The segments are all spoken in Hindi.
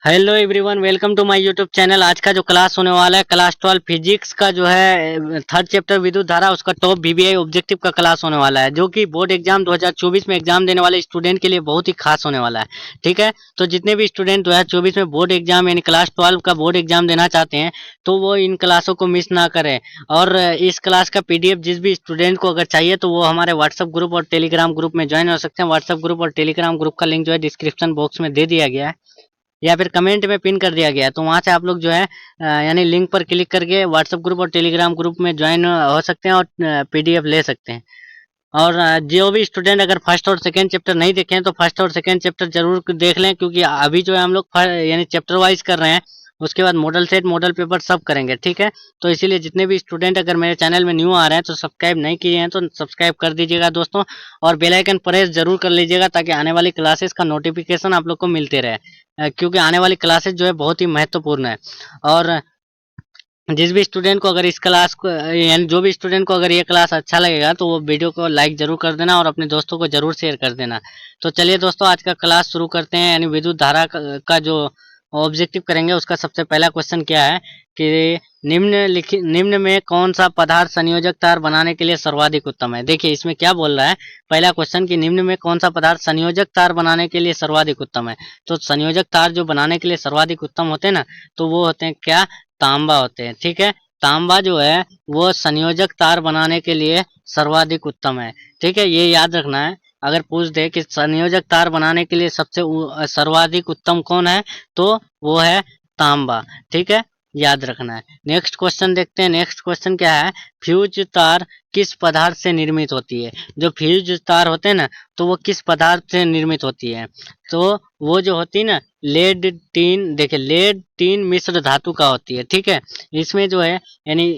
Hello everyone, welcome to my YouTube channel. आज का जो क्लास होने वाला है क्लास 12 फिजिक्स का जो है थर्ड चैप्टर विद्युत धारा, उसका टॉप वीवीआई ऑब्जेक्टिव का क्लास होने वाला है, जो कि बोर्ड एग्जाम 2024 में एग्जाम देने वाले स्टूडेंट के लिए बहुत ही खास होने वाला है। ठीक है, तो जितने भी स्टूडेंट 2024 में बोर्ड एग्जाम यानी क्लास 12 का बोर्ड एग्जाम देना चाहते हैं तो वो इन क्लासों को मिस ना करें। और इस क्लास का पीडीएफ जिस भी स्टूडेंट को अगर चाहिए तो वो हमारे व्हाट्सएप ग्रुप और टेलीग्राम ग्रुप में ज्वाइन हो सकते हैं। व्हाट्सएप ग्रुप और टेलीग्राम ग्रुप का लिंक जो है डिस्क्रिप्शन बॉक्स में दे दिया गया है या फिर कमेंट में पिन कर दिया गया है, तो वहां से आप लोग जो है यानी लिंक पर क्लिक करके व्हाट्सएप ग्रुप और टेलीग्राम ग्रुप में ज्वाइन हो सकते हैं और पीडीएफ ले सकते हैं। और जो भी स्टूडेंट अगर फर्स्ट और सेकंड चैप्टर नहीं देखे हैं तो फर्स्ट और सेकंड चैप्टर जरूर देख लें, क्योंकि अभी जो है हम लोग यानी चैप्टर वाइज कर रहे हैं। उसके बाद मॉडल सेट मॉडल पेपर सब करेंगे। ठीक है, तो इसीलिए जितने भी स्टूडेंट अगर मेरे चैनल में न्यू आ रहे हैं तो सब्सक्राइब नहीं किए हैं तो सब्सक्राइब कर दीजिएगा दोस्तों, और बेल आइकन प्रेस जरूर कर लीजिएगा ताकि आने वाली क्लासेस का नोटिफिकेशन आप लोग को मिलते रहे, क्योंकि आने वाली क्लासेस जो है बहुत ही महत्वपूर्ण है। और जिस भी स्टूडेंट को अगर इस क्लास को यानी जो भी स्टूडेंट को अगर ये क्लास अच्छा लगेगा तो वो वीडियो को लाइक जरूर कर देना और अपने दोस्तों को जरूर शेयर कर देना। तो चलिए दोस्तों, आज का क्लास शुरू करते हैं। यानी विद्युत धारा का जो ऑब्जेक्टिव करेंगे उसका सबसे पहला क्वेश्चन क्या है कि निम्न में कौन सा पदार्थ संयोजक तार बनाने के लिए सर्वाधिक उत्तम है। देखिए इसमें क्या बोल रहा है, पहला क्वेश्चन कि निम्न में कौन सा पदार्थ संयोजक तार बनाने के लिए सर्वाधिक उत्तम है। तो संयोजक तार जो बनाने के लिए सर्वाधिक उत्तम होते हैं ना, तो वो होते हैं क्या, तांबा होते हैं। ठीक है, तांबा जो है वो संयोजक तार बनाने के लिए सर्वाधिक उत्तम है। ठीक है, ये याद रखना है। अगर पूछ दे कि संयोजक तार बनाने के लिए सबसे सर्वाधिक उत्तम कौन है, तो वो है तांबा। ठीक है, याद रखना है। नेक्स्ट क्वेश्चन देखते हैं। नेक्स्ट क्वेश्चन क्या है, फ्यूज तार किस पदार्थ से निर्मित होती है। जो फ्यूज तार होते हैं ना, तो वो किस पदार्थ से निर्मित होती है, तो वो जो होती है ना लेड टीन, देखिए लेड टीन मिश्र धातु का होती है। ठीक है, इसमें जो है यानी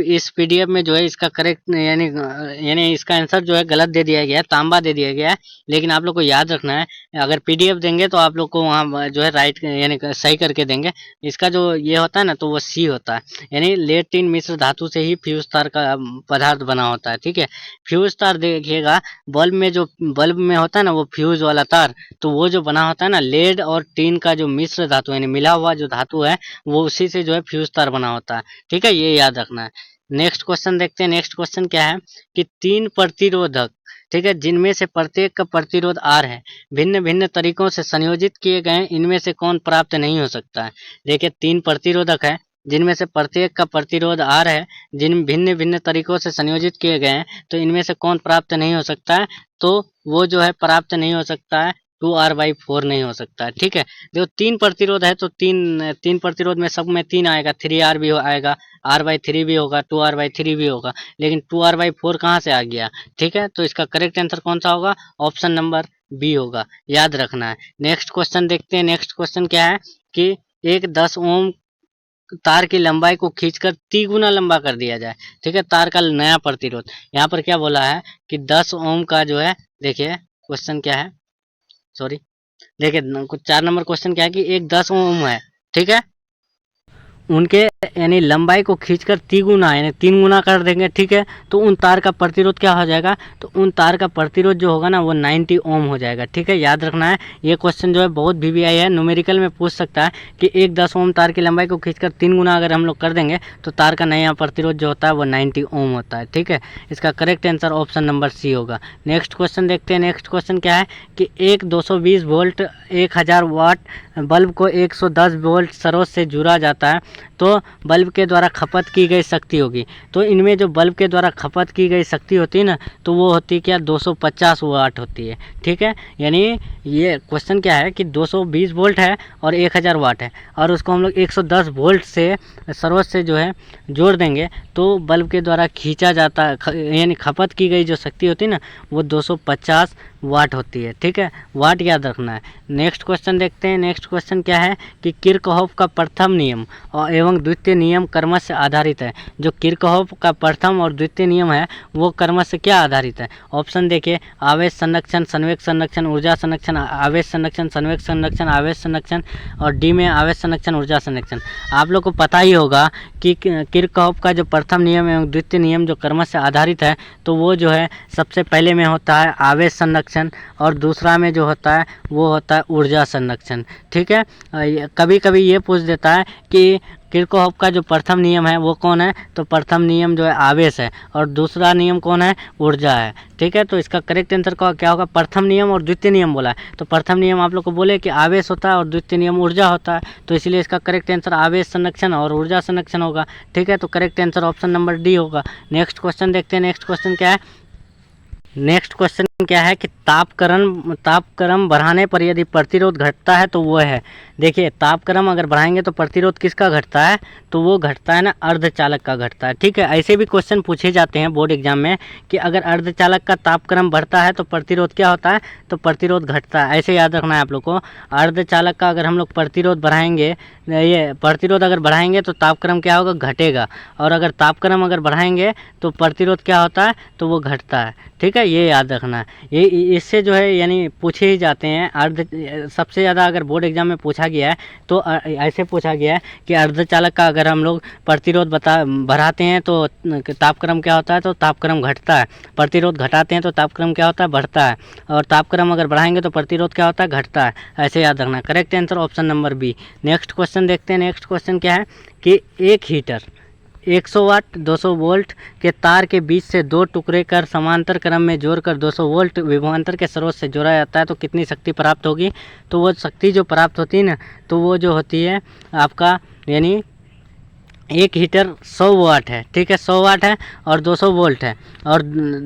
इस पीडीएफ में जो है इसका करेक्ट यानी इसका आंसर जो है गलत दे दिया गया है, तांबा दे दिया गया है। लेकिन आप लोग को याद रखना है, अगर पीडीएफ देंगे तो आप लोग को वहाँ जो है राइट यानी सही करके देंगे। इसका जो ये होता है ना तो वो सी होता है, यानी लेड टीन मिश्र धातु से ही फ्यूज तार का पदार्थ बना होता है। ठीक है, फ्यूज तार देखिएगा बल्ब में होता है ना वो फ्यूज वाला तार, तो वो जो बना होता है ना लेड और टीन का जो मिश्र धातु यानी मिला हुआ जो धातु है वो उसी से जो है फ्यूज तार बना होता है। ठीक है, ये याद रखना है। नेक्स्ट क्वेश्चन देखते हैं। नेक्स्ट क्वेश्चन क्या है कि तीन प्रतिरोधक, ठीक है, जिनमें से प्रत्येक का प्रतिरोध आर है, भिन्न भिन्न तरीकों से संयोजित किए गए, इनमें से कौन प्राप्त नहीं हो सकता है। देखिए तीन प्रतिरोधक है जिनमें से प्रत्येक का प्रतिरोध आर है, जिन भिन्न भिन्न तरीकों से संयोजित किए गए हैं, तो इनमें से कौन प्राप्त नहीं हो सकता है, तो वो जो है प्राप्त नहीं हो सकता है 2r/4 नहीं हो सकता है। ठीक है, देखो तीन प्रतिरोध है तो तीन तीन प्रतिरोध में सब में तीन आएगा, 3r भी आएगा, r/3 भी होगा, 2r/3 भी होगा, लेकिन 2r/4 कहाँ से आ गया। ठीक है, तो इसका करेक्ट आंसर कौन सा होगा, ऑप्शन नंबर बी होगा, याद रखना है। नेक्स्ट क्वेश्चन देखते हैं। नेक्स्ट क्वेश्चन क्या है कि एक 10 ओम तार की लंबाई को खींचकर 3 गुना लंबा कर दिया जाए। ठीक है, तार का नया प्रतिरोध, यहाँ पर क्या बोला है कि 10 ओम का जो है, देखिए क्वेश्चन क्या है, सॉरी, देखिए कुछ 4 नंबर क्वेश्चन क्या है कि एक 10 ओम है। ठीक है, उनके यानी लंबाई को खींचकर 3 गुना यानी 3 गुना कर देंगे। ठीक है, तो उन तार का प्रतिरोध क्या हो जाएगा, तो उन तार का प्रतिरोध जो होगा ना वो 90 ओम हो जाएगा। ठीक है, याद रखना है। ये क्वेश्चन जो है बहुत वीवीआई है, न्यूमेरिकल में पूछ सकता है कि एक 10 ओम तार की लंबाई को खींचकर 3 गुना अगर हम लोग कर देंगे तो तार का नया प्रतिरोध जो होता है वो 90 ओम होता है। ठीक है, इसका correct answer option number C होगा। नेक्स्ट क्वेश्चन देखते हैं। नेक्स्ट क्वेश्चन क्या है कि एक 220 वोल्ट 1000 वाट बल्ब को 110 वोल्ट स्रोत से जुड़ा जाता है, तो बल्ब के द्वारा खपत की गई शक्ति होगी। तो इनमें जो बल्ब के द्वारा खपत की गई शक्ति होती है ना, तो वो होती है क्या, 250 वाट होती है। ठीक है, यानी ये क्वेश्चन क्या है कि 220 वोल्ट है और 1000 वाट है, और उसको हम लोग 110 वोल्ट से स्रोत से जो है जोड़ देंगे तो बल्ब के द्वारा खींचा जाता यानी खपत की गई जो शक्ति होती है ना वो 250 वाट होती है। ठीक है, वाट याद रखना है। नेक्स्ट क्वेश्चन देखते हैं। नेक्स्ट क्वेश्चन क्या है कि किरचॉफ का प्रथम नियम और एवं द्वितीय नियम क्रमश से आधारित है। जो किरचॉफ का प्रथम और द्वितीय नियम है वो क्रमश से क्या आधारित है। ऑप्शन देखिए, आवेश संरक्षण, संवेग संरक्षण, ऊर्जा संरक्षण, आवेश संरक्षण, संवेग संरक्षण, आवेश संरक्षण, और डी में आवेश संरक्षण, ऊर्जा संरक्षण। आप लोग को पता ही होगा कि किरचॉफ का जो प्रथम नियम एवं द्वितीय नियम जो क्रमश से आधारित है, तो वो जो है सबसे पहले में होता है आवेश संरक्षण संरक्षण, और दूसरा में जो होता है वो होता है ऊर्जा संरक्षण। ठीक है, कभी कभी ये पूछ देता है कि किरचॉफ का जो प्रथम नियम है वो कौन है, तो प्रथम नियम जो है आवेश है, और दूसरा नियम कौन है, ऊर्जा है। ठीक है, तो इसका करेक्ट आंसर क्या होगा, प्रथम नियम और द्वितीय नियम बोला है, तो प्रथम नियम आप लोग को बोले कि आवेश होता है और द्वितीय नियम ऊर्जा होता है, तो इसलिए इसका करेक्ट आंसर आवेश संरक्षण और ऊर्जा संरक्षण होगा। ठीक है, तो correct answer option number D होगा। नेक्स्ट क्वेश्चन देखते हैं, नेक्स्ट क्वेश्चन क्या है। नेक्स्ट क्वेश्चन क्या है कि तापक्रम बढ़ाने पर यदि प्रतिरोध घटता है तो वो है, देखिए तापक्रम अगर बढ़ाएंगे तो प्रतिरोध किसका घटता है, तो वो घटता है ना अर्धचालक का घटता है। ठीक है, ऐसे भी क्वेश्चन पूछे जाते हैं बोर्ड एग्जाम में कि अगर अर्धचालक का तापक्रम बढ़ता है तो प्रतिरोध क्या होता है, तो प्रतिरोध घटता है। ऐसे याद रखना है आप लोग को, अर्धचालक का अगर हम लोग प्रतिरोध बढ़ाएंगे, ये प्रतिरोध अगर बढ़ाएंगे तो तापक्रम क्या होगा, घटेगा, और अगर तापक्रम अगर बढ़ाएंगे तो प्रतिरोध क्या होता है, तो वो घटता है। ठीक है, ये याद रखना है, ये इससे जो है यानी पूछे ही जाते हैं। सबसे ज़्यादा अगर बोर्ड एग्जाम में पूछा गया है तो ऐसे पूछा गया है कि अर्धचालक का अगर हम लोग प्रतिरोध बढ़ाते हैं तो तापक्रम क्या होता है, तो तापक्रम घटता है, प्रतिरोध घटाते हैं तो तापक्रम क्या होता है, बढ़ता है, और तापक्रम अगर बढ़ाएंगे तो प्रतिरोध क्या होता है, घटता है। ऐसे याद रखना। Correct answer option number B. Next question देखते हैं, नेक्स्ट क्वेश्चन क्या है कि एक हीटर 100 वाट 200 वोल्ट के तार के बीच से दो टुकड़े कर समांतर क्रम में जोड़कर 200 वोल्ट विभवांतर के स्रोत से जोड़ा जाता है तो कितनी शक्ति प्राप्त होगी, तो वो शक्ति जो प्राप्त होती है ना, तो वो जो होती है आपका यानी एक हीटर 100 वाट है। ठीक है, 100 वाट है और 200 वोल्ट है, और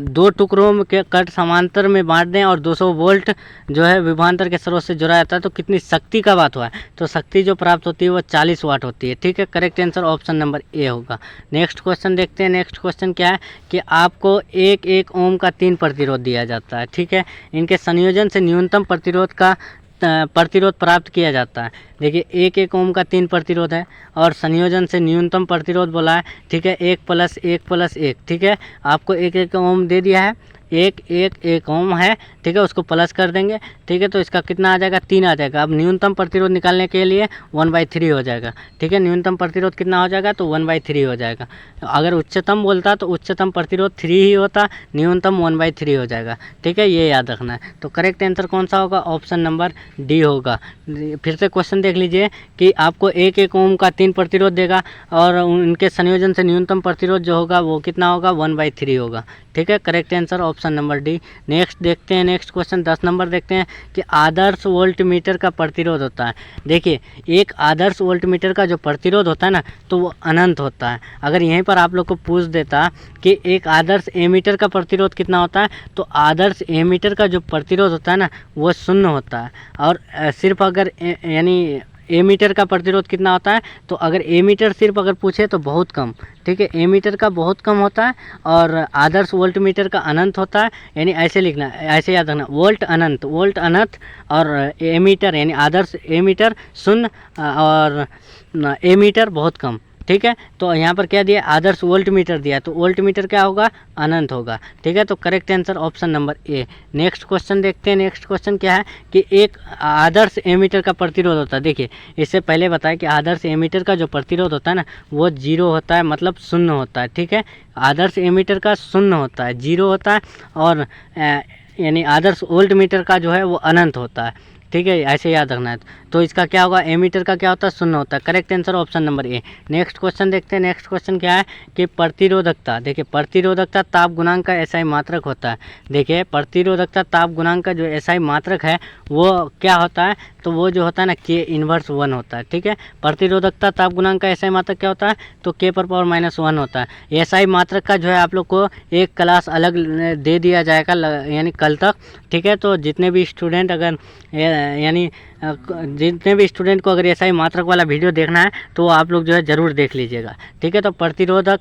दो टुकड़ों के कट समांतर में बांट दें और 200 वोल्ट जो है विभवांतर के स्रोत से जुड़ा जाता है तो कितनी शक्ति का बात हुआ है, तो शक्ति जो प्राप्त होती है वो 40 वाट होती है। ठीक है, correct answer option number A होगा। नेक्स्ट क्वेश्चन देखते हैं, नेक्स्ट क्वेश्चन क्या है कि आपको 1 ओम का 3 प्रतिरोध दिया जाता है। ठीक है, इनके संयोजन से न्यूनतम प्रतिरोध प्राप्त किया जाता है। देखिए 1 ओम का 3 प्रतिरोध है और संयोजन से न्यूनतम प्रतिरोध बोला है। ठीक है, 1 + 1 + 1। ठीक है, आपको 1 ओम दे दिया है, 1 ओम है। ठीक है, उसको प्लस कर देंगे। ठीक है, तो इसका कितना आ जाएगा, 3 आ जाएगा। अब न्यूनतम प्रतिरोध निकालने के लिए 1/3 हो जाएगा। ठीक है, न्यूनतम प्रतिरोध कितना हो जाएगा, तो 1/3 हो जाएगा। अगर उच्चतम बोलता तो उच्चतम प्रतिरोध 3 ही होता, न्यूनतम 1/3 हो जाएगा। ठीक है, ये याद रखना है। तो करेक्ट आंसर कौन सा होगा, ऑप्शन नंबर डी होगा। फिर से क्वेश्चन देख लीजिए कि आपको 1 ओम का 3 प्रतिरोध देगा और उनके संयोजन से न्यूनतम प्रतिरोध जो होगा वो कितना होगा, 1/3 होगा। ठीक है, correct answer option number D. Next देखते हैं, नेक्स्ट क्वेश्चन 10 नंबर देखते हैं कि आदर्श वोल्टमीटर का प्रतिरोध होता है। देखिए एक आदर्श वोल्टमीटर का जो प्रतिरोध होता है ना, तो वो अनंत होता है। अगर यहीं पर आप लोग को पूछ देता कि एक आदर्श एमीटर का प्रतिरोध कितना होता है, तो आदर्श एमीटर का जो प्रतिरोध होता है ना वो 0 होता है। और सिर्फ अगर यानी एमीटर का प्रतिरोध कितना होता है, तो अगर एमीटर सिर्फ अगर पूछे तो बहुत कम। ठीक है, एमीटर का बहुत कम होता है और आदर्श वोल्टमीटर का अनंत होता है। यानी ऐसे लिखना, ऐसे याद रखना, वोल्ट अनंत और एमीटर यानी आदर्श एमीटर 0 और एमीटर बहुत कम। ठीक है, तो यहाँ पर क्या दिया, आदर्श वोल्टमीटर दिया, तो वोल्टमीटर क्या होगा, अनंत होगा। ठीक है, तो करेक्ट आंसर ऑप्शन नंबर ए। नेक्स्ट क्वेश्चन देखते हैं, नेक्स्ट क्वेश्चन क्या है कि एक आदर्श एमीटर का प्रतिरोध होता है। देखिए इससे पहले बताया कि आदर्श एमीटर का जो प्रतिरोध होता है ना वो 0 होता है, मतलब 0 होता है। ठीक है, आदर्श एमीटर का 0 होता है, 0 होता है, और यानी आदर्श वोल्टमीटर का जो है वो अनंत होता है। ठीक है, ऐसे याद रखना है। तो इसका क्या होगा, एमीटर का क्या होता है, 0 होता है। करेक्ट आंसर ऑप्शन नंबर ए। नेक्स्ट क्वेश्चन देखते हैं, नेक्स्ट क्वेश्चन क्या है कि प्रतिरोधकता। देखिए प्रतिरोधकता ताप गुणांक का एसआई मात्रक होता है। देखिए प्रतिरोधकता ताप गुणांक का जो एसआई मात्रक है वो क्या होता है, तो वो जो होता है ना K−1 होता है। ठीक है, प्रतिरोधकता ताप गुणांक का एसआई मात्रक क्या होता है, तो K⁻⁻1 होता है। एसआई मात्रक का जो है आप लोग को एक क्लास अलग दे दिया जाएगा यानी कल तक। ठीक है, तो जितने भी स्टूडेंट अगर यानी जितने भी स्टूडेंट को अगर एसआई मात्रक वाला वीडियो देखना है तो आप लोग जो है ज़रूर देख लीजिएगा। ठीक है, तो प्रतिरोधक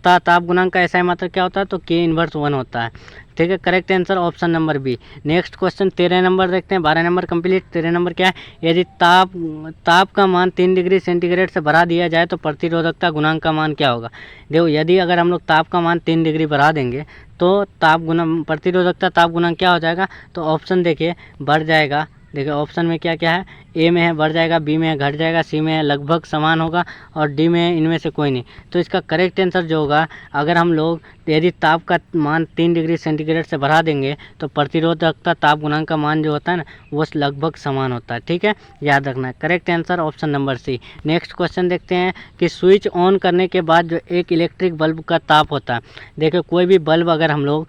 ताप गुणांक का एसआई मात्रक क्या होता है, तो K−1 होता है। ठीक है, correct answer option number B. Next question 13 नंबर देखते हैं, 12 नंबर कंप्लीट। 13 नंबर क्या है, यदि ताप का मान 3 डिग्री सेंटीग्रेड से बढ़ा दिया जाए तो प्रतिरोधकता गुणांक का मान क्या होगा। देखो यदि अगर हम लोग ताप का मान 3 डिग्री बढ़ा देंगे तो प्रतिरोधकता ताप गुणांक क्या हो जाएगा, तो ऑप्शन देखिए बढ़ जाएगा। देखिए ऑप्शन में क्या क्या है, ए में है बढ़ जाएगा, बी में है घट जाएगा, सी में है लगभग समान होगा और डी में है इनमें से कोई नहीं। तो इसका करेक्ट आंसर जो होगा, अगर हम लोग यदि ताप का मान 3 डिग्री सेंटीग्रेड से बढ़ा देंगे तो प्रतिरोधकता ताप गुणांक का मान जो होता है ना वो लगभग समान होता है। ठीक है, याद रखना है। Correct answer option number C. Next question देखते हैं कि स्विच ऑन करने के बाद जो एक इलेक्ट्रिक बल्ब का ताप होता है, देखिए कोई भी बल्ब अगर हम लोग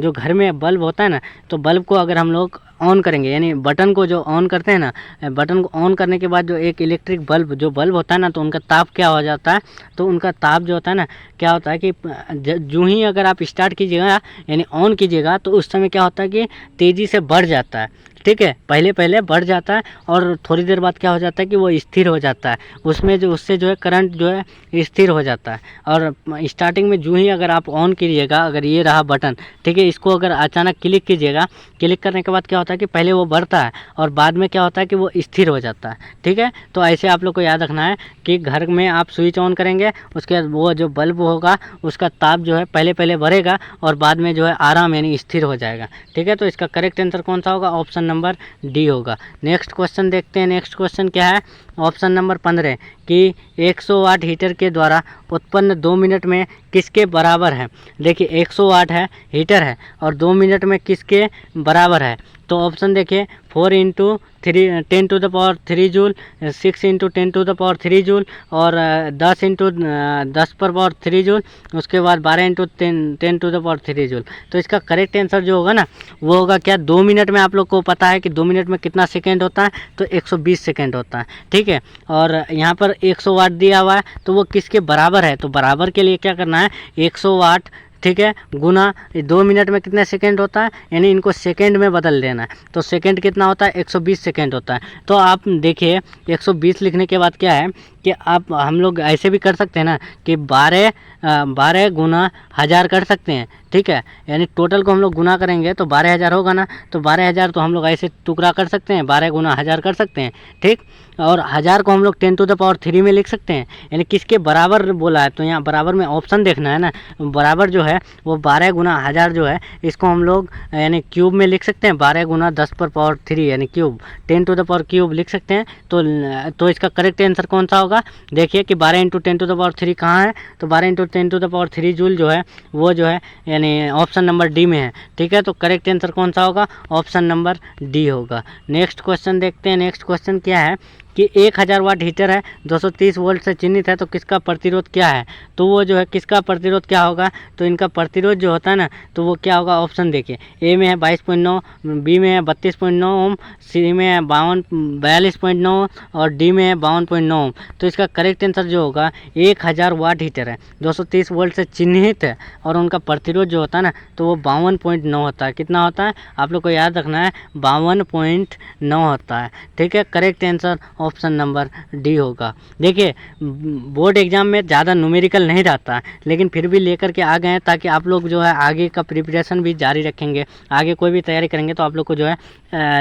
जो घर में बल्ब होता है ना, तो बल्ब को अगर हम लोग ऑन करेंगे, यानी बटन को जो ऑन करते हैं ना, बटन को ऑन करने के बाद जो एक इलेक्ट्रिक बल्ब जो बल्ब होता है ना, तो उनका ताप क्या हो जाता है, तो उनका ताप जो होता है ना क्या होता है कि जो ही अगर आप स्टार्ट कीजिएगा यानी ऑन कीजिएगा तो उस समय क्या होता है कि तेज़ी से बढ़ जाता है। ठीक है, पहले पहले बढ़ जाता है और थोड़ी देर बाद क्या हो जाता है कि वो स्थिर हो जाता है, उसमें जो उससे जो है करंट जो है स्थिर हो जाता है। और स्टार्टिंग में जो ही अगर आप ऑन कीजिएगा, अगर ये रहा बटन, ठीक है, इसको अगर अचानक क्लिक कीजिएगा, क्लिक करने के बाद क्या होता है कि पहले वो बढ़ता है और बाद में क्या होता है कि वो स्थिर हो जाता है। ठीक है, तो ऐसे आप लोग को याद रखना है कि घर में आप स्विच ऑन करेंगे, उसके बाद वो जो बल्ब होगा उसका ताप जो है पहले पहले बढ़ेगा और बाद में जो है आराम यानी स्थिर हो जाएगा। ठीक है, तो इसका करेक्ट आंसर कौन सा होगा, ऑप्शन नंबर डी होगा। नेक्स्ट क्वेश्चन देखते हैं। नेक्स्ट क्वेश्चन क्या है, ऑप्शन नंबर 15 कि 100 वाट हीटर के द्वारा उत्पन्न 2 मिनट में किसके बराबर है। देखिए 100 वाट है हीटर है और 2 मिनट में किसके बराबर है, तो ऑप्शन देखिए 4 into 10 to the power 3 joule, 6 into 10 to the power 3 joule और 10 इंटू 10 पर पावर 3 जूल, उसके बाद 12 into 10 to the power 3 joule. तो इसका करेक्ट आंसर जो होगा ना वो होगा क्या, 2 मिनट में आप लोग को पता है कि 2 मिनट में कितना सेकेंड होता है, तो 120 सेकेंड होता है। ठीक है, और यहाँ पर 100 वाट दिया हुआ है तो वो किसके बराबर है, तो बराबर के लिए क्या करना है, 100 वाट ठीक है गुना 2 मिनट में कितने सेकंड होता है, यानी इनको सेकंड में बदल देना है। तो सेकंड कितना होता है, 120 सेकंड होता है। तो आप देखिए 120 लिखने के बाद क्या है कि आप हम लोग ऐसे भी कर सकते हैं ना कि 12 गुना 1000 कर सकते हैं। ठीक है, यानी टोटल को हम लोग गुना करेंगे तो 12,000 होगा ना, तो 12,000 तो हम लोग ऐसे टुकड़ा कर सकते हैं, 12 गुना 1000 कर सकते हैं। ठीक, और 1000 को हम लोग 10 टू द पावर 3 में लिख सकते हैं, यानी किसके बराबर बोला है, तो यहाँ बराबर में ऑप्शन देखना है ना, बराबर जो है वो 12 गुना 1000 जो है इसको हम लोग यानी क्यूब में लिख सकते हैं, 12 गुना 10 पर पावर 3 यानी cube 10 to the power cube लिख सकते हैं। तो इसका करेक्ट आंसर कौन सा होगा, देखिए कि 12 इंटू 10 टू द पावर 3 कहाँ है, तो 12 into 10 to the power 3 joule जो है वो जो है यानी ऑप्शन नंबर डी में है। ठीक है, तो करेक्ट आंसर कौन सा होगा, ऑप्शन नंबर डी होगा। नेक्स्ट क्वेश्चन देखते हैं। नेक्स्ट क्वेश्चन क्या है कि 1000 वाट हीटर है, 230 वोल्ट से चिन्हित है, तो किसका प्रतिरोध क्या है, तो वो जो है किसका प्रतिरोध क्या होगा, तो इनका प्रतिरोध जो होता है ना तो वो क्या होगा, ऑप्शन देखिए ए में है 22.9, बी में है 32.9 ओम, सी में है 42.9 और डी में है 52.9 ओम। तो इसका करेक्ट आंसर जो होगा 1000 वाट हीटर है, 230 वोल्ट से चिन्हित है और उनका प्रतिरोध जो होता है ना तो वो 52.9 होता है। कितना होता है आप लोग को याद रखना है, 52.9 होता है। ठीक है, correct answer option number D होगा। देखिए बोर्ड एग्जाम में ज़्यादा न्यूमेरिकल नहीं रहता, लेकिन फिर भी लेकर के आ गए हैं ताकि आप लोग जो है आगे का प्रिपरेशन भी जारी रखेंगे, आगे कोई भी तैयारी करेंगे तो आप लोग को जो है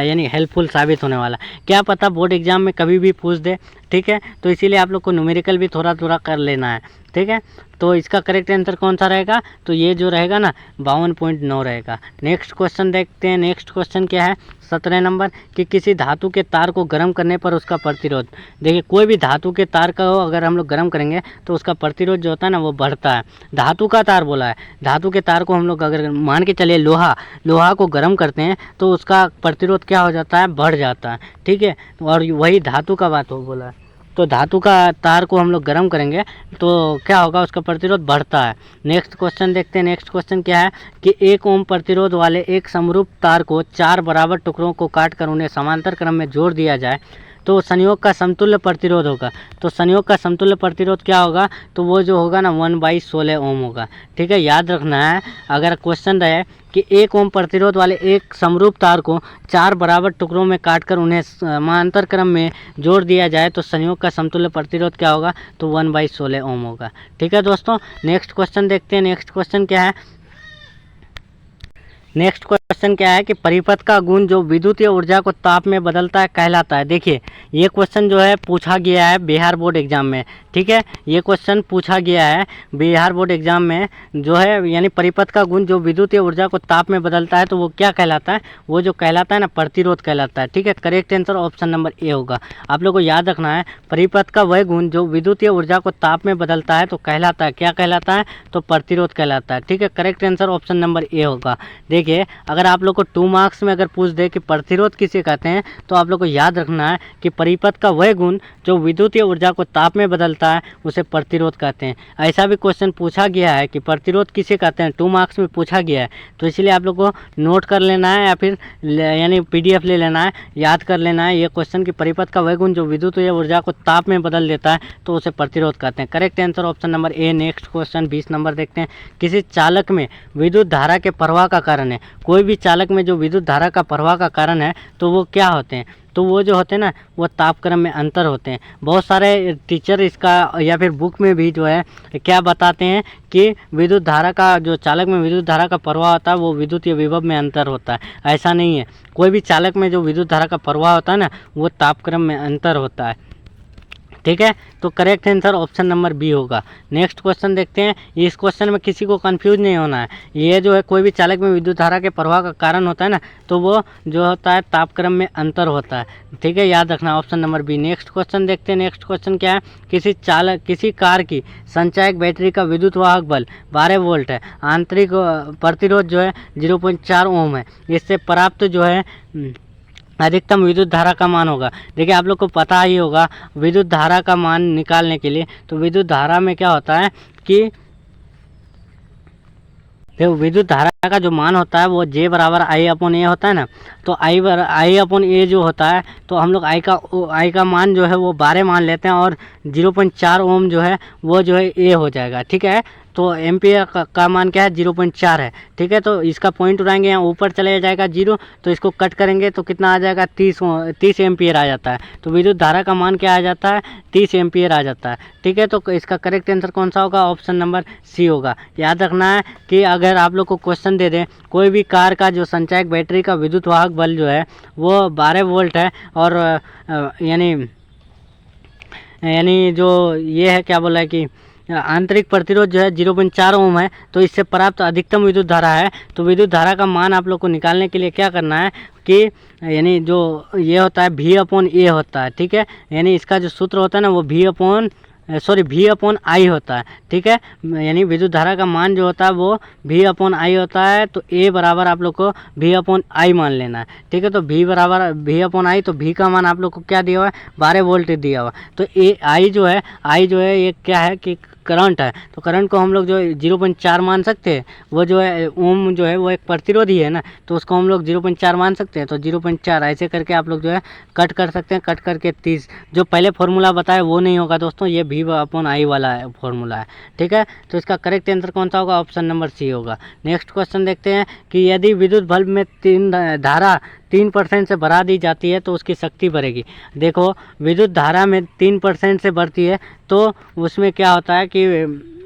यानी हेल्पफुल साबित होने वाला। क्या पता बोर्ड एग्जाम में कभी भी पूछ दे। ठीक है, तो इसीलिए आप लोग को न्यूमेरिकल भी थोड़ा थोड़ा कर लेना है। ठीक है, तो इसका करेक्ट आंसर कौन सा रहेगा, तो ये जो रहेगा ना 52.9 रहेगा। नेक्स्ट क्वेश्चन देखते हैं। नेक्स्ट क्वेश्चन क्या है, 17 नंबर कि किसी धातु के तार को गर्म करने पर उसका प्रतिरोध। देखिए कोई भी धातु के तार का अगर हम लोग गर्म करेंगे तो उसका प्रतिरोध जो होता है ना वो बढ़ता है। धातु का तार बोला है, धातु के तार को हम लोग अगर मान के चलिए लोहा को गर्म करते हैं तो उसका प्रतिरोध क्या हो जाता है, बढ़ जाता है। ठीक है, और वही धातु का बात हो बोला है, तो धातु का तार को हम लोग गर्म करेंगे तो क्या होगा, उसका प्रतिरोध बढ़ता है। नेक्स्ट क्वेश्चन देखते हैं। नेक्स्ट क्वेश्चन क्या है कि 1 ओम प्रतिरोध वाले एक समरूप तार को 4 बराबर टुकड़ों को काटकर उन्हें समांतर क्रम में जोड़ दिया जाए तो संयोग का समतुल्य प्रतिरोध होगा। तो संयोग का समतुल्य प्रतिरोध क्या होगा, तो वो जो होगा ना 1/16 ओम होगा। ठीक है, याद रखना है अगर क्वेश्चन रहे कि 1 ओम प्रतिरोध वाले एक समरूप तार को 4 बराबर टुकड़ों में काटकर उन्हें समांतर क्रम में जोड़ दिया जाए तो संयोग का समतुल्य प्रतिरोध क्या होगा, तो 1/16 ओम होगा। ठीक है दोस्तों, नेक्स्ट क्वेश्चन देखते हैं। नेक्स्ट क्वेश्चन क्या है, नेक्स्ट क्वेश्चन क्या है कि परिपथ का गुण जो विद्युतीय ऊर्जा को ताप में बदलता है कहलाता है। देखिए ये क्वेश्चन जो है पूछा गया है बिहार बोर्ड एग्जाम में। ठीक है, ये क्वेश्चन पूछा गया है बिहार बोर्ड एग्जाम में जो है, यानी परिपथ का गुण जो विद्युतीय ऊर्जा को ताप में बदलता है तो वो क्या कहलाता है, वो जो कहलाता है ना प्रतिरोध कहलाता है। ठीक है, correct answer option number A होगा। आप लोग को याद रखना है परिपथ का वह गुण जो विद्युतीय ऊर्जा को ताप में बदलता है तो कहलाता है, क्या कहलाता है, तो प्रतिरोध कहलाता है। ठीक है, correct answer option number A होगा। देखिए अगर आप लोग को 2 मार्क्स में अगर पूछ दे कि प्रतिरोध किसे कहते हैं तो आप लोग को याद रखना है कि परिपथ का वह गुण जो विद्युतीय ऊर्जा को ताप में बदलता है उसे प्रतिरोध कहते हैं। ऐसा भी क्वेश्चन पूछा गया है कि प्रतिरोध किसे कहते हैं, 2 मार्क्स में पूछा गया है, तो इसलिए आप लोग को नोट कर लेना है या फिर यानी PDF ले लेना है, याद कर लेना है ये क्वेश्चन कि परिपथ का वह गुण जो विद्युतीय ऊर्जा को ताप में बदल देता है तो उसे प्रतिरोध कहते हैं। करेक्ट आंसर ऑप्शन नंबर ए। नेक्स्ट क्वेश्चन 20 नंबर देखते हैं। किसी चालक में विद्युत धारा के प्रवाह का कारण है, कोई भी चालक में जो विद्युत धारा का प्रवाह का कारण है तो वो क्या होते हैं, तो वो जो होते हैं ना वो तापक्रम में अंतर होते हैं। बहुत सारे टीचर इसका या फिर बुक में भी जो है क्या बताते हैं कि विद्युत धारा का जो चालक में विद्युत धारा का प्रवाह होता है वो विद्युतीय विभव में अंतर होता है। ऐसा नहीं है, कोई भी चालक में जो विद्युत धारा का प्रवाह होता है ना वो तापक्रम में अंतर होता है। ठीक है, तो correct answer option number B होगा। नेक्स्ट क्वेश्चन देखते हैं। इस क्वेश्चन में किसी को कंफ्यूज नहीं होना है। ये जो है कोई भी चालक में विद्युत धारा के प्रवाह का कारण होता है ना तो वो जो होता है तापक्रम में अंतर होता है। ठीक है, याद रखना option number B. Next question देखते हैं। नेक्स्ट क्वेश्चन क्या है, किसी कार की संचायक बैटरी का विद्युत वाहक बल 12 वोल्ट है, आंतरिक प्रतिरोध जो है 0.4 ओम है, इससे प्राप्त जो है अधिकतम विद्युत धारा का मान होगा। देखिए आप लोग को पता ही होगा विद्युत धारा का मान निकालने के लिए, तो विद्युत धारा में क्या होता है कि देखो विद्युत धारा का जो मान होता है वो J बराबर I/A होता है ना, तो I/A जो होता है तो हम लोग I का मान जो है वो 12 मान लेते हैं और 0.4 ओम जो है वो जो है A हो जाएगा। ठीक है, तो एम्पियर का मान क्या है 0.4 है। ठीक है, तो इसका पॉइंट उड़ाएंगे यहाँ ऊपर चले जाएगा 0, तो इसको कट करेंगे तो कितना आ जाएगा 30 एम्पियर आ जाता है। तो विद्युत धारा का मान क्या आ जाता है 30 एम्पियर आ जाता है। ठीक है, तो इसका करेक्ट आंसर कौन सा होगा, ऑप्शन नंबर सी होगा। याद रखना है कि अगर आप लोग को क्वेश्चन दे दें कोई भी कार का जो संचायक बैटरी का विद्युत वाहक बल जो है वो 12 वोल्ट है और यानी जो ये है क्या बोला है कि आंतरिक प्रतिरोध जो है 0.4 ओम है, तो इससे प्राप्त अधिकतम विद्युत धारा है। तो विद्युत धारा का मान आप लोग को निकालने के लिए क्या करना है कि यानी जो ये होता है V/A होता है। ठीक है, यानी इसका जो सूत्र होता है ना वो V/I होता है। ठीक है, यानी विद्युत धारा का मान जो होता है वो V/I होता है, तो A बराबर आप लोग को V/I मान लेना है। ठीक है, तो V बराबर V/I, तो V का मान आप लोग को क्या दिया हुआ है 12 वोल्ट दिया हुआ, तो I जो है ये क्या है कि करंट है, तो करंट को हम लोग जो 0.4 मान सकते हैं। वो जो है ओम जो है वो एक प्रतिरोध ही है ना, तो उसको हम लोग 0.4 मान सकते हैं। तो 0.4 ऐसे करके आप लोग जो है कट कर सकते हैं, कट करके 30 जो पहले फॉर्मूला बताया वो नहीं होगा दोस्तों, ये V/I वाला फॉर्मूला है। ठीक है, तो इसका करेक्ट आंसर कौन सा होगा, ऑप्शन नंबर सी होगा। नेक्स्ट क्वेश्चन देखते हैं कि यदि विद्युत बल्ब में धारा 3% से बढ़ा दी जाती है तो उसकी शक्ति बढ़ेगी। देखो विद्युत धारा में 3% से बढ़ती है तो उसमें क्या होता है कि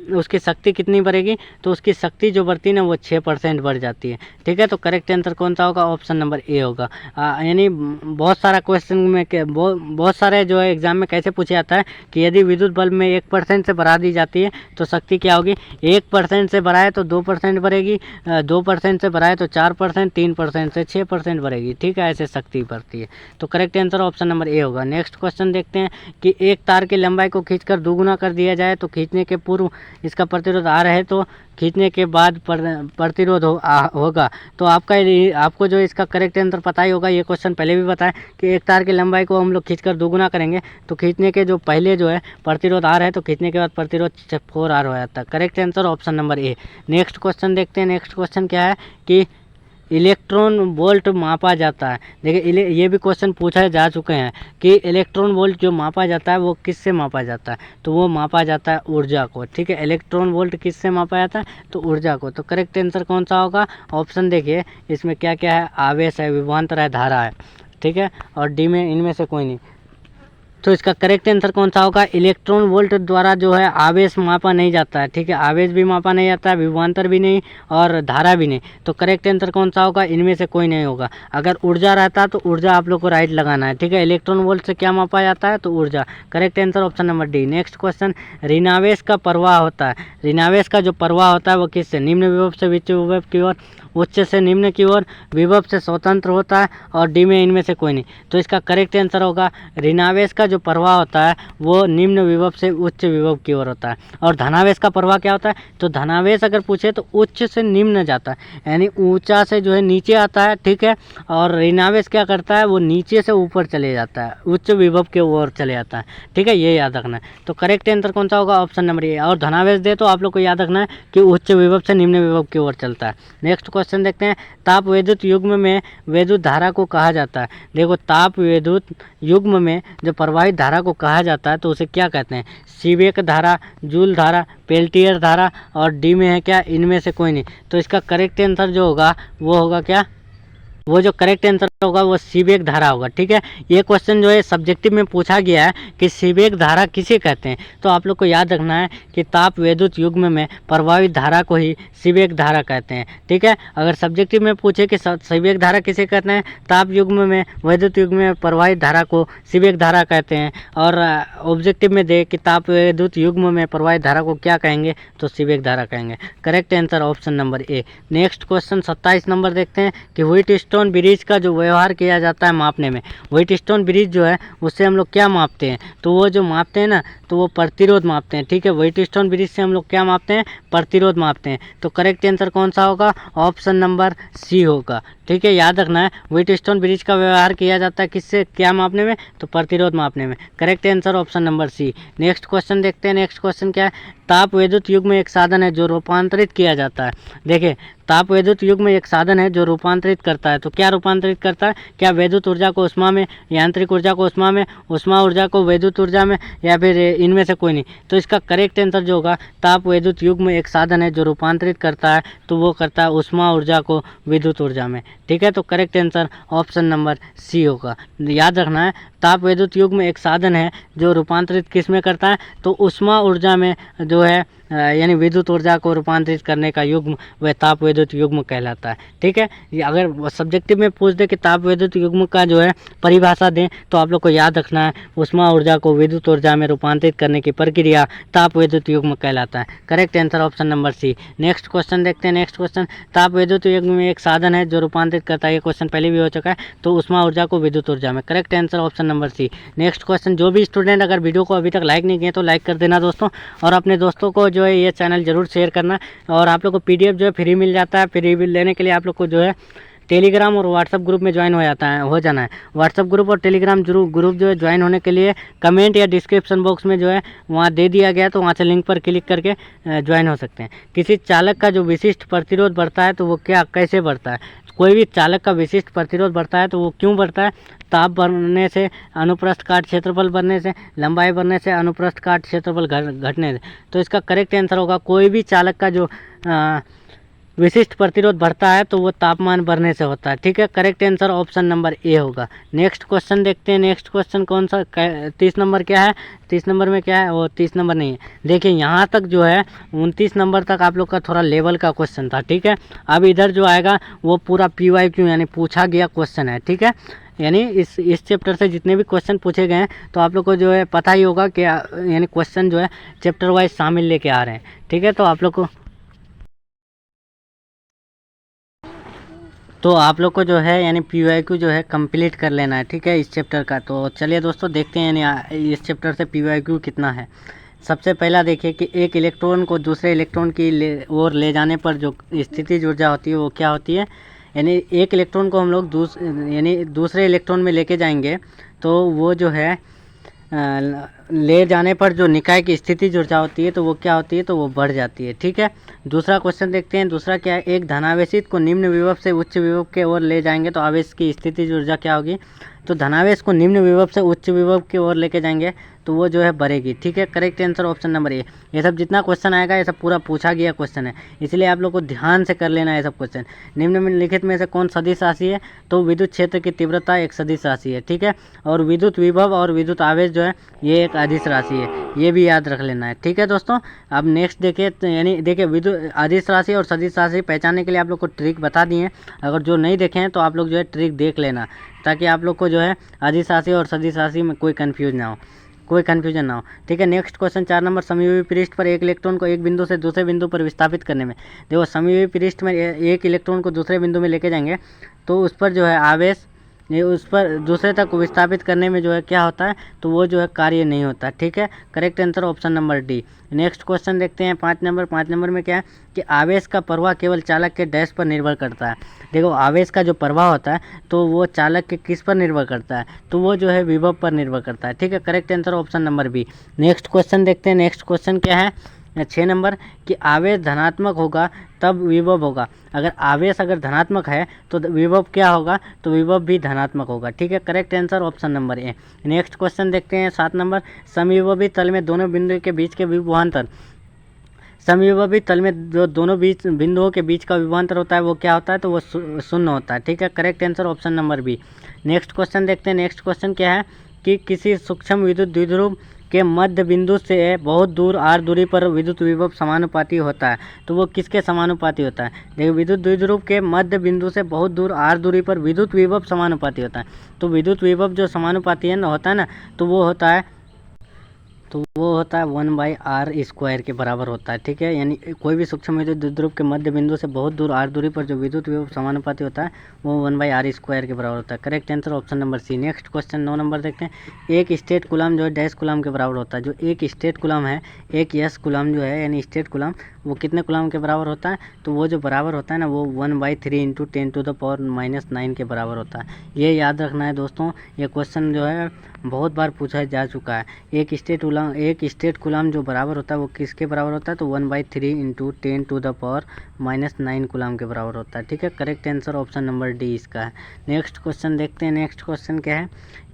उसकी शक्ति कितनी बढ़ेगी, तो उसकी शक्ति जो बढ़ती है ना वो 6% बढ़ जाती है। ठीक है, तो करेक्ट आंसर कौन सा होगा, ऑप्शन नंबर ए होगा। यानी बहुत सारा क्वेश्चन में बहुत सारे जो है एग्जाम में कैसे पूछा जाता है कि यदि विद्युत बल्ब में 1% से बढ़ा दी जाती है तो शक्ति क्या होगी, 1% से बढ़ाए तो 2% बढ़ेगी, 2% से बढ़ाए तो 4%, 3% से 6% बढ़ेगी। ठीक है, ऐसे शक्ति बढ़ती है। तो correct answer option number A होगा। नेक्स्ट क्वेश्चन देखते हैं कि एक तार की लंबाई को खींचकर दोगुना कर दिया जाए तो खींचने के पूर्व इसका प्रतिरोध R है, तो खींचने के बाद प्रतिरोध होगा। तो आपको जो इसका करेक्ट आंसर पता ही होगा, ये क्वेश्चन पहले भी बताया कि एक तार की लंबाई को हम लोग खींचकर दोगुना करेंगे तो खींचने के जो पहले जो है प्रतिरोध R है, तो खींचने के बाद प्रतिरोध 4R हो जाता है। करेक्ट आंसर ऑप्शन नंबर ए। नेक्स्ट क्वेश्चन देखते हैं। नेक्स्ट क्वेश्चन क्या है कि इलेक्ट्रॉन वोल्ट मापा जाता है। देखिए ये भी क्वेश्चन पूछा जा चुके हैं कि इलेक्ट्रॉन वोल्ट जो मापा जाता है वो किससे मापा जाता है, तो वो मापा जाता है ऊर्जा को। ठीक है, इलेक्ट्रॉन वोल्ट किससे मापा जाता है, तो ऊर्जा को। तो करेक्ट आंसर कौन सा होगा, ऑप्शन देखिए इसमें क्या क्या है, आवेश है, विभवांतर है, धारा है। ठीक है, और डी में इनमें से कोई नहीं। तो इसका करेक्ट आंसर कौन सा होगा, इलेक्ट्रॉन वोल्ट द्वारा जो है आवेश मापा नहीं जाता है, ठीक है, आवेश भी मापा नहीं जाता है, विभवांतर भी नहीं और धारा भी नहीं। तो करेक्ट आंसर कौन सा होगा, इनमें से कोई नहीं होगा। अगर ऊर्जा रहता तो ऊर्जा आप लोग को राइट लगाना है, ठीक है। इलेक्ट्रॉन वोल्ट से क्या मापा जाता है, तो ऊर्जा। Correct answer option number D. Next question, ऋणावेश का प्रवाह होता है, ऋणावेश का जो प्रवाह होता है वो किससे, निम्न विभव से उच्च विभव की ओर, उच्च से निम्न की ओर, विभव से स्वतंत्र होता है और डी में इनमें से कोई नहीं। तो इसका करेक्ट आंसर होगा, ऋणावेश का जो प्रवाह होता है वो निम्न विभव से उच्च विभव की ओर होता है। और धनावेश का प्रवाह क्या होता है, तो धनावेश अगर पूछे तो उच्च से निम्न जाता है, यानी ऊंचा से जो है नीचे आता है, ठीक है। और ऋणावेश क्या करता है, वो नीचे से ऊपर चले जाता है, उच्च विभव के ओर चले जाता है, ठीक है, ये याद रखना है। तो करेक्ट आंसर कौन सा होगा, ऑप्शन नंबर ए। और धनावेश दे तो आप लोग को याद रखना है कि उच्च विभव से निम्न विभव की ओर चलता है। नेक्स्ट क्वेश्चन देखते हैं, ताप विद्युत युग्म में विद्युत धारा को कहा जाता है। देखो, ताप विद्युत युग्म में जो प्रवाहित धारा को कहा जाता है तो उसे क्या कहते हैं, सीबेक धारा, जूल धारा, पेल्टियर धारा और डी में है क्या, इनमें से कोई नहीं। तो इसका करेक्ट आंसर जो होगा वो होगा क्या, वो जो करेक्ट आंसर होगा वो सीबेक धारा होगा, ठीक है। ये क्वेश्चन जो है सब्जेक्टिव में पूछा गया है कि सीबेक धारा किसे कहते हैं, तो आप लोग को याद रखना है कि ताप विद्युत युग्म में प्रवाहित धारा को ही सीबेक धारा कहते हैं, ठीक है। अगर सब्जेक्टिव में पूछे कि सीबेक धारा किसे कहते हैं, ताप युग्म में विद्युत युग्म में प्रवाहित धारा को सीबेक धारा कहते हैं। और ऑब्जेक्टिव में दे कि ताप विद्युत युग्म में प्रवाहित धारा को क्या कहेंगे, तो सीबेक धारा कहेंगे। करेक्ट आंसर ऑप्शन नंबर ए। नेक्स्ट क्वेश्चन 27 नंबर देखते हैं कि व्हीटस्टोन ब्रिज का जो व्यवहार किया जाता है मापने में, व्हीटस्टोन ब्रिज जो है उससे हम लोग क्या मापते हैं, तो वो जो मापते हैं ना, तो वो प्रतिरोध मापते हैं, ठीक है। व्हीटस्टोन ब्रिज से हम लोग क्या मापते हैं, प्रतिरोध मापते हैं। तो करेक्ट आंसर कौन सा होगा, ऑप्शन नंबर सी होगा, ठीक है, याद रखना है। व्हीटस्टोन ब्रिज का व्यवहार किया जाता है किससे, क्या मापने में, तो प्रतिरोध मापने में। Correct answer option number C. Next question देखते हैं, नेक्स्ट क्वेश्चन क्या है, ताप विद्युत युग्म में एक साधन है जो रूपांतरित किया जाता है। देखिए, ताप विद्युत युग्म में एक साधन है जो रूपांतरित करता है, तो क्या रूपांतरित करता है, क्या विद्युत ऊर्जा को उष्मा में, यांत्रिक ऊर्जा को उष्मा में, उष्मा ऊर्जा को विद्युत ऊर्जा में, या फिर इनमें से कोई नहीं। तो इसका करेक्ट आंसर जो होगा, ताप विद्युत युग्म में एक साधन है जो रूपांतरित करता है, तो वो करता है उष्मा ऊर्जा को विद्युत ऊर्जा में, ठीक है। तो correct answer option number C होगा। याद रखना है, ताप विद्युत युग्म एक साधन है जो रूपांतरित किस में करता है, तो उष्मा ऊर्जा में जो है यानी विद्युत ऊर्जा को रूपांतरित करने का युग्म वह ताप विद्युत युग्म कहलाता है, ठीक है। ये अगर सब्जेक्टिव में पूछ दे कि ताप विद्युत युग्म का जो है परिभाषा दें, तो आप लोग को याद रखना है उष्मा ऊर्जा को विद्युत ऊर्जा में रूपांतरित करने की प्रक्रिया ताप विद्युत युग्म कहलाता है। Correct answer option number C. Next question देखते हैं, नेक्स्ट क्वेश्चन, ताप विद्युत युग्म में एक साधन है जो रूपांतरित करता है, ये क्वेश्चन पहले भी हो चुका है, तो उष्मा ऊर्जा को विद्युत ऊर्जा में। Correct answer option number C. Next question, जो भी स्टूडेंट अगर वीडियो को अभी तक लाइक नहीं किए तो लाइक कर देना दोस्तों, और अपने दोस्तों को जो है ये चैनल जरूर शेयर करना। और आप लोग को पीडीएफ जो है फ्री मिल जाता है, फ्री लेने के लिए आप लोग को जो है टेलीग्राम और व्हाट्सअप ग्रुप में ज्वाइन हो जाना है। व्हाट्सअप ग्रुप और टेलीग्राम ग्रुप जो है ज्वाइन होने के लिए कमेंट या डिस्क्रिप्शन बॉक्स में जो है वहाँ दे दिया गया, तो वहाँ से लिंक पर क्लिक करके ज्वाइन हो सकते हैं। किसी चालक का जो विशिष्ट प्रतिरोध बढ़ता है तो वो क्या कैसे बढ़ता है, कोई भी चालक का विशिष्ट प्रतिरोध बढ़ता है तो वो क्यों बढ़ता है, ताप बढ़ने से, अनुप्रस्थ काट क्षेत्रफल बढ़ने से, लंबाई बढ़ने से, अनुप्रस्थ काट क्षेत्रफल घटने से। तो इसका करेक्ट आंसर होगा, कोई भी चालक का जो विशिष्ट प्रतिरोध बढ़ता है तो वो तापमान बढ़ने से होता है, ठीक है। Correct answer option number A होगा। नेक्स्ट क्वेश्चन देखते हैं, नेक्स्ट क्वेश्चन कौन सा, 30 नंबर क्या है, 30 नंबर में क्या है, वो 30 नंबर नहीं है। देखिए, यहाँ तक जो है 29 नंबर तक आप लोग का थोड़ा लेवल का क्वेश्चन था, ठीक है। अब इधर जो आएगा वो पूरा PYQ यानी पूछा गया क्वेश्चन है, ठीक है। यानी इस चैप्टर से जितने भी क्वेश्चन पूछे गए हैं तो आप लोग को जो है पता ही होगा कि यानी क्वेश्चन जो है चैप्टर वाइज शामिल लेके आ रहे हैं, ठीक है। तो आप लोग को जो है यानी PYQ जो है कंप्लीट कर लेना है, ठीक है, इस चैप्टर का। तो चलिए दोस्तों देखते हैं यानी इस चैप्टर से PYQ कितना है। सबसे पहला देखिए कि एक इलेक्ट्रॉन को दूसरे इलेक्ट्रॉन की ओर ले जाने पर जो स्थितिज ऊर्जा होती है वो क्या होती है, यानी एक इलेक्ट्रॉन को हम लोग दूसरे इलेक्ट्रॉन में लेके जाएंगे तो वो जो है ले जाने पर जो निकाय की स्थितिज ऊर्जा होती है तो वो क्या होती है, तो वो बढ़ जाती है, ठीक है। दूसरा क्वेश्चन देखते हैं, दूसरा क्या है, एक धनावेशित को निम्न विभव से उच्च विभव के ओर ले जाएंगे तो आवेश की स्थितिज ऊर्जा क्या होगी, तो धनावेश को निम्न विभव से उच्च विभव की ओर लेके जाएंगे तो वो जो है बढ़ेगी। ठीक है, करेक्ट आंसर ऑप्शन नंबर ए। ये सब जितना क्वेश्चन आएगा ये सब पूरा पूछा गया क्वेश्चन है, इसलिए आप लोग को ध्यान से कर लेना है सब क्वेश्चन। निम्नलिखित में से कौन सदिश राशि है? तो विद्युत क्षेत्र की तीव्रता एक सदिश राशि है। ठीक है, और विद्युत विभव और विद्युत आवेश जो है ये एक अदिश राशि है, ये भी याद रख लेना है। ठीक है दोस्तों, अब नेक्स्ट देखिए, यानी देखिए विद्युत अदिश राशि और सदिश राशि पहचानने के लिए आप लोग को ट्रिक बता दिए हैं। अगर जो नहीं देखे हैं तो आप लोग जो है ट्रिक देख लेना, ताकि आप लोग को जो है अदिश राशि और सदिश राशि में कोई कन्फ्यूजन ना हो। ठीक है, नेक्स्ट क्वेश्चन 4 नंबर, समविभव पृष्ठ पर एक इलेक्ट्रॉन को एक बिंदु से दूसरे बिंदु पर विस्थापित करने में, देखो समविभव पृष्ठ में एक इलेक्ट्रॉन को दूसरे बिंदु में लेके जाएंगे तो उस पर जो है आवेश, ये उस पर दूसरे तक विस्थापित करने में जो है क्या होता है, तो वो जो है कार्य नहीं होता। ठीक है, correct answer option number D. Next question देखते हैं 5 नंबर। 5 नंबर में क्या है कि आवेश का प्रवाह केवल चालक के डैश पर निर्भर करता है। देखो आवेश का जो प्रवाह होता है तो वो चालक के किस पर निर्भर करता है, तो वो जो है विभव पर निर्भर करता है। ठीक है, correct answer option number B. Next question देखते हैं। नेक्स्ट क्वेश्चन क्या है 6 नंबर कि आवेश धनात्मक होगा तब विभव होगा। अगर आवेश अगर धनात्मक है तो विभव क्या होगा, तो विभव भी धनात्मक होगा। ठीक है, करेक्ट आंसर ऑप्शन नंबर ए। नेक्स्ट क्वेश्चन देखते हैं 7 नंबर, समविभवी तल में दोनों बिंदु के बीच के विभवांतर, समविभवी तल में जो दोनों बीच बिंदुओं के बीच का विभवांतर होता है वो क्या होता है, तो वो शून्य होता है। ठीक है, correct answer option number B. Next question देखते हैं। नेक्स्ट क्वेश्चन क्या है कि किसी सूक्ष्म विद्युत द्विध्रुव के मध्य बिंदु से बहुत दूर r दूरी पर विद्युत विभव समानुपाती होता है, तो वो किसके समानुपाती होता है? देखिए विद्युत द्विध्रुव के मध्य बिंदु से बहुत दूर r दूरी पर विद्युत विभव समानुपाती होता है। तो विद्युत विभव जो समानुपाती है ना होता है ना, तो वो होता है 1/r² के बराबर होता है। ठीक है, यानी कोई भी सूक्ष्म विद्युत द्विध्रुव के मध्य बिंदु से बहुत दूर r दूरी पर जो विद्युत विभव समानुपाती होता है वो 1/r² के बराबर होता है। Correct answer option number C. Next question 9 नंबर देखते हैं। एक स्टेट कूलम जो है डैश कूलम के बराबर होता है। जो एक स्टेट कूलम है, एक यस कूलम जो है यानी स्टेट कूलम, वो कितने कूलम के बराबर होता है, तो वो जो बराबर होता है ना वो 1/3 × 10⁻⁹ के बराबर होता है। ये याद रखना है दोस्तों, ये क्वेश्चन जो है बहुत बार पूछा जा चुका है। एक स्टेट कूलम जो बराबर होता है वो किसके बराबर होता है, तो 1/3 × 10⁻⁹ कूलम के बराबर होता है। ठीक है, correct answer option number D इसका है। नेक्स्ट क्वेश्चन देखते हैं। नेक्स्ट क्वेश्चन क्या है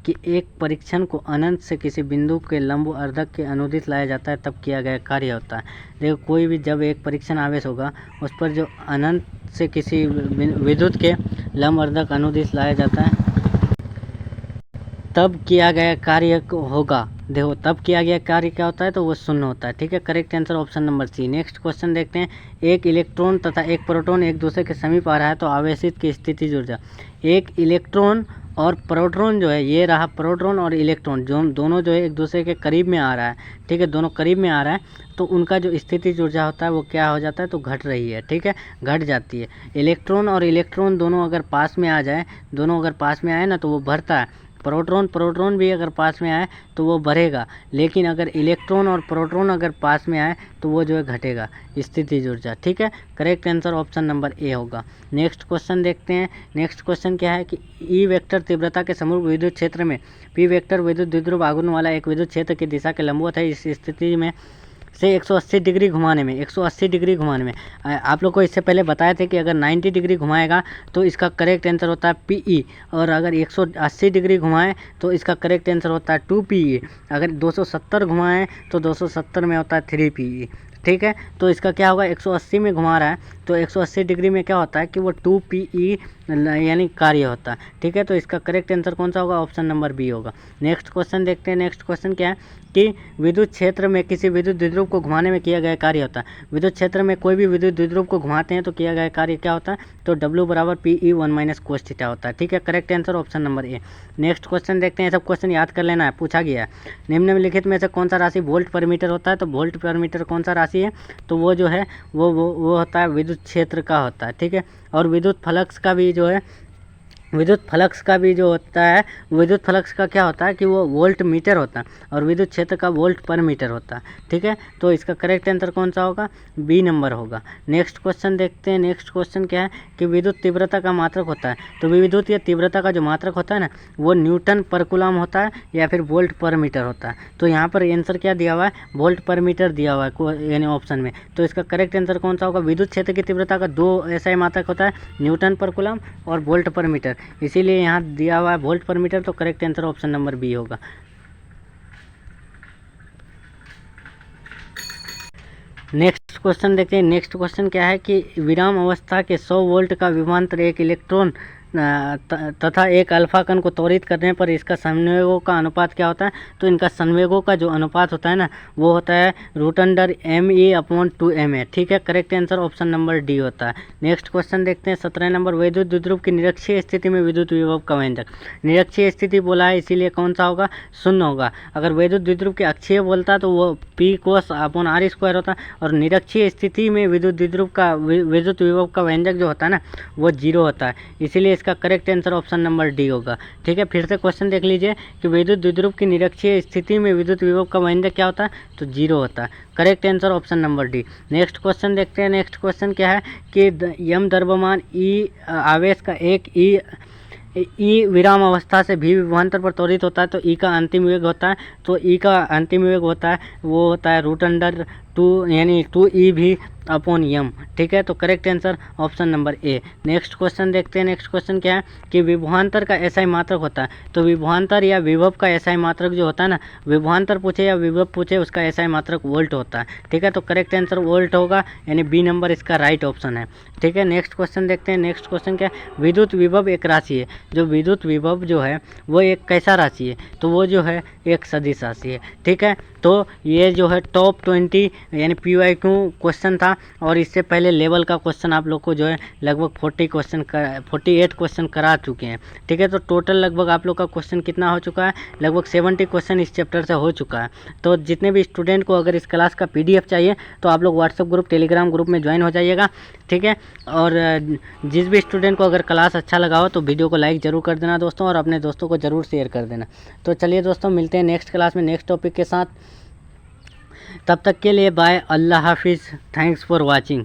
कि एक परीक्षण को अनंत से किसी बिंदु के लंब अर्धक के अनुदिश लाया जाता है तब किया गया कार्य होता है। देखो कोई भी जब एक परीक्षण आवेश होगा उस पर जो अनंत से किसी विद्युत के लंब अर्धक अनुदिश लाया जाता है तब किया गया कार्य होगा। देखो तब किया गया कार्य क्या होता है, तो वो शून्य होता है। ठीक है, correct answer option number C. Next question देखते हैं। एक इलेक्ट्रॉन तथा एक प्रोटॉन एक दूसरे के समीप आ रहा है तो आवेशित की स्थितिज ऊर्जा, एक इलेक्ट्रॉन और प्रोटॉन जो है, ये रहा प्रोटॉन और इलेक्ट्रॉन जो दोनों जो है एक दूसरे के करीब में आ रहा है। ठीक है, दोनों करीब में आ रहा है तो उनका जो स्थितिज ऊर्जा होता है वो क्या हो जाता है, तो घट रही है। ठीक है, घट जाती है। इलेक्ट्रॉन और इलेक्ट्रॉन दोनों अगर पास में आ जाए, दोनों अगर पास में आए ना तो वो बढ़ता है। प्रोटॉन भी अगर पास में आए तो वो बढ़ेगा, लेकिन अगर इलेक्ट्रॉन और प्रोटॉन अगर पास में आए तो वो जो है घटेगा स्थितिज ऊर्जा। ठीक है, correct answer option number A होगा। नेक्स्ट क्वेश्चन देखते हैं। नेक्स्ट क्वेश्चन क्या है कि ई वेक्टर तीव्रता के समरूप विद्युत क्षेत्र में पी वेक्टर विद्युत द्विध्रुव आघूर्ण वाला एक विद्युत क्षेत्र की दिशा के लंबवत है। इस स्थिति में से 180 डिग्री घुमाने में आप लोग को इससे पहले बताए थे कि अगर 90 डिग्री घुमाएगा तो इसका करेक्ट आंसर होता है PE, और अगर 180 डिग्री घुमाएं तो इसका करेक्ट आंसर होता है 2PE। अगर 270 घुमाएं तो 270 में होता है 3PE। ठीक है, तो इसका क्या होगा, 180 में घुमा रहा है तो 180 डिग्री में क्या होता है कि वो 2PE यानी कार्य होता है। ठीक है, तो इसका करेक्ट आंसर कौन सा होगा, ऑप्शन नंबर बी होगा। नेक्स्ट क्वेश्चन देखते हैं। नेक्स्ट क्वेश्चन क्या है कि विद्युत क्षेत्र में किसी विद्युत द्विध्रुव को घुमाने में किया गया कार्य होता है। विद्युत क्षेत्र में कोई भी विद्युत द्विध्रुव को घुमाते हैं तो किया गया कार्य क्या होता है, तो W = PE1 - cos थीटा होता है। ठीक है, करेक्ट आंसर ऑप्शन नंबर ए। नेक्स्ट क्वेश्चन देखते हैं। सब क्वेश्चन याद कर लेना है, पूछा गया है। निम्नलिखित में से कौन सा राशि वोल्ट पर मीटर होता है, तो वोल्ट पर मीटर कौन सा राशि है, तो वो जो है वो होता है विद्युत क्षेत्र का होता है। ठीक है, और विद्युत फ्लक्स का भी जो होता है, विद्युत फ्लक्स का क्या होता है कि वो वोल्ट मीटर होता है और विद्युत क्षेत्र का वोल्ट पर मीटर होता है। ठीक है, तो इसका करेक्ट आंसर कौन सा होगा, बी नंबर होगा। नेक्स्ट क्वेश्चन देखते हैं। नेक्स्ट क्वेश्चन क्या है कि विद्युत तीव्रता का मात्रक होता है, तो विद्युत या तीव्रता का जो मात्रक होता है ना वो न्यूटन पर कूलम होता है या फिर वोल्ट पर मीटर होता है। तो यहाँ पर आंसर क्या दिया हुआ है, वोल्ट पर मीटर दिया हुआ है यानी ऑप्शन में। तो इसका करेक्ट आंसर कौन सा होगा, विद्युत क्षेत्र की तीव्रता का दो ऐसा ही मात्रक होता है, न्यूटन पर कूलम और वोल्ट पर मीटर। इसीलिए यहाँ दिया हुआ है वोल्ट पर मीटर, तो correct answer option number B होगा। नेक्स्ट क्वेश्चन देखते हैं। नेक्स्ट क्वेश्चन क्या है कि विराम अवस्था के 100 वोल्ट का विभवांतर एक इलेक्ट्रॉन तथा एक अल्फा कण को त्वरित करने पर इसका संवेगों का अनुपात क्या होता है? तो इनका संवेगों का जो अनुपात होता है ना, वो होता है √m/2m। ठीक है, correct answer option number D होता है। नेक्स्ट क्वेश्चन देखते हैं 17 नंबर। वैद्युत द्विध्रुव की निरक्षीय स्थिति में विद्युत विभव का व्यंजक। निरक्षीय स्थिति बोला है, इसीलिए कौन सा होगा? शून्य होगा। अगर वैद्युत द्विध्रुव की अक्षीय बोलता तो वो P cos r स्क्वायर होता, और निरक्षीय स्थिति में विद्युत द्विध्रुव का विद्युत विभव का व्यंजक जो होता है ना, वो 0 होता है। इसीलिए इसका correct answer option number D होगा। ठीक है, फिर से क्वेश्चन देख लीजिए कि विद्युत द्विध्रुव की निरक्षीय स्थिति में विद्युत विभव का व्यंजक क्या होता है? तो 0 होता है। Correct answer option number D. Next question देखते हैं। नेक्स्ट क्वेश्चन क्या है कि यम द्रव्यमान ई आवेश का एक ई विराम अवस्था से भी विभवांतर पर त्वरित होता है, तो ई का अंतिम वेग होता है, तो ई का अंतिम वेग होता है वो होता है √2 यानी 2eV/m। ठीक है, तो करेक्ट आंसर ऑप्शन नंबर ए। नेक्स्ट क्वेश्चन देखते हैं। नेक्स्ट क्वेश्चन क्या है कि विभवांतर का एसआई मात्रक होता है, तो विभवांतर या विभव का एसआई मात्रक जो होता है ना, विभवांतर पूछे या विभव पूछे, उसका एसआई मात्रक वोल्ट होता है। ठीक है, तो करेक्ट आंसर वोल्ट होगा, यानी बी नंबर इसका राइट ऑप्शन है। ठीक है, नेक्स्ट क्वेश्चन देखते हैं। नेक्स्ट क्वेश्चन क्या है? विद्युत विभव एक राशि है। जो विद्युत विभव जो है वो एक कैसा राशि है? तो वो जो है एक सदिश राशि है। ठीक है, तो ये जो है टॉप 20 यानी PYQ क्वेश्चन था, और इससे पहले लेवल का क्वेश्चन आप लोग को जो है लगभग 48 क्वेश्चन करा चुके हैं। ठीक है, तो टोटल लगभग आप लोग का क्वेश्चन कितना हो चुका है? लगभग 70 क्वेश्चन इस चैप्टर से हो चुका है। तो जितने भी स्टूडेंट को अगर इस क्लास का PDF चाहिए तो आप लोग व्हाट्सएप ग्रुप, टेलीग्राम ग्रुप में ज्वाइन हो जाइएगा। ठीक है, और जिस भी स्टूडेंट को अगर क्लास अच्छा लगा हो तो वीडियो को लाइक ज़रूर कर देना दोस्तों, और अपने दोस्तों को ज़रूर शेयर कर देना। तो चलिए दोस्तों, मिलते हैं नेक्स्ट क्लास में नेक्स्ट टॉपिक के साथ। तब तक के लिए बाय, अल्लाह हाफिज़, थैंक्स फॉर वॉचिंग।